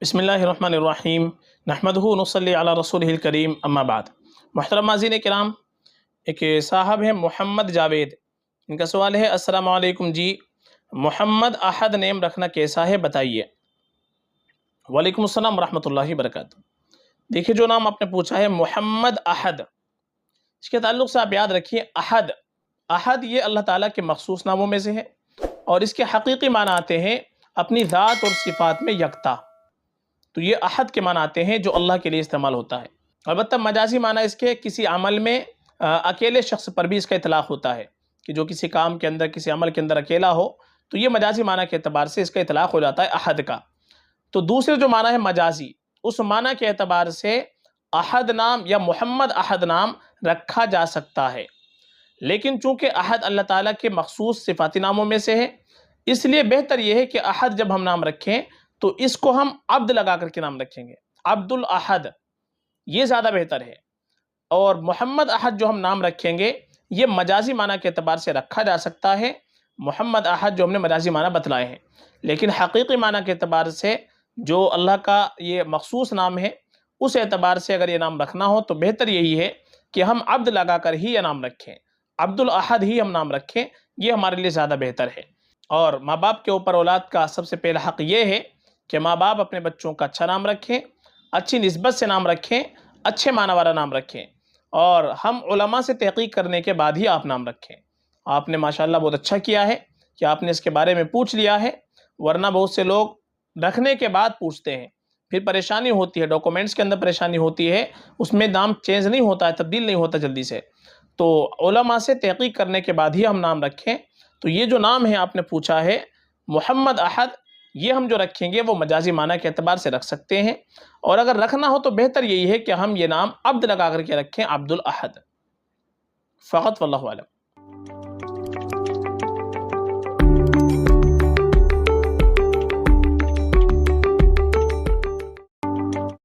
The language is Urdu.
بسم اللہ الرحمن الرحیم نحمدہ ونصلی علی رسولہ الکریم اما بعد۔ محترم ناظرین کرام، ایک صاحب ہیں محمد جاوید، ان کا سوال ہے السلام علیکم جی، محمد احد نیم رکھنا کیسا ہے بتائیے۔ وعلیکم السلام ورحمۃ اللہ وبرکاتہ۔ دیکھیے جو نام آپ نے پوچھا ہے محمد احد، اس کے تعلق سے آپ یاد رکھیے احد، احد یہ اللہ تعالیٰ کے مخصوص ناموں میں سے ہے اور اس کے حقیقی معنی آتے ہیں اپنی ذات اور صفات میں یکتا، تو یہ احد کے معنی آتے ہیں جو اللہ کے لیے استعمال ہوتا ہے۔ البتہ مجازی معنی اس کے کسی عمل میں اکیلے شخص پر بھی اس کا اطلاق ہوتا ہے کہ جو کسی کام کے اندر کسی عمل کے اندر اکیلا ہو تو یہ مجازی معنی کے اعتبار سے اس کا اطلاق ہو جاتا ہے احد کا۔ تو دوسرے جو معنی ہے مجازی، اس معنی کے اعتبار سے احد نام یا محمد احد نام رکھا جا سکتا ہے، لیکن چونکہ احد اللہ تعالیٰ کے مخصوص صفاتی ناموں میں سے ہے، اس لیے بہتر یہ ہے کہ احد جب ہم نام رکھیں تو اس کو ہم عبد لگا کر کے نام رکھیں گے، عبد الاحد، یہ زیادہ بہتر ہے۔ اور محمد احد جو ہم نام رکھیں گے یہ مجازی معنی کے اعتبار سے رکھا جا سکتا ہے، محمد احد جو ہم نے مجازی معنی بتلائے ہیں، لیکن حقیقی معنی کے اعتبار سے جو اللہ کا یہ مخصوص نام ہے اس اعتبار سے اگر یہ نام رکھنا ہو تو بہتر یہی ہے کہ ہم عبد لگا کر ہی یہ نام رکھیں، عبد الاحد ہی ہم نام رکھیں، یہ ہمارے لیے زیادہ بہتر ہے۔ اور ماں باپ کے اوپر اولاد کا سب سے پہلا حق یہ ہے کہ ماں باپ اپنے بچوں کا اچھا نام رکھیں، اچھی نسبت سے نام رکھیں، اچھے معنی والا نام رکھیں، اور ہم علماء سے تحقیق کرنے کے بعد ہی آپ نام رکھیں۔ آپ نے ماشاءاللہ بہت اچھا کیا ہے کہ آپ نے اس کے بارے میں پوچھ لیا ہے، ورنہ بہت سے لوگ رکھنے کے بعد پوچھتے ہیں، پھر پریشانی ہوتی ہے، ڈاکومنٹس کے اندر پریشانی ہوتی ہے، اس میں نام چینج نہیں ہوتا ہے، تبدیل نہیں ہوتا جلدی سے۔ تو علماء سے تحقیق کرنے کے بعد ہی ہم نام رکھیں۔ تو یہ جو نام ہے آپ نے پوچھا ہے محمد احد، یہ ہم جو رکھیں گے وہ مجازی معنی کے اعتبار سے رکھ سکتے ہیں، اور اگر رکھنا ہو تو بہتر یہی ہے کہ ہم یہ نام عبد لگا کر کے رکھیں، عبد الاحد فقط، واللہ اعلم۔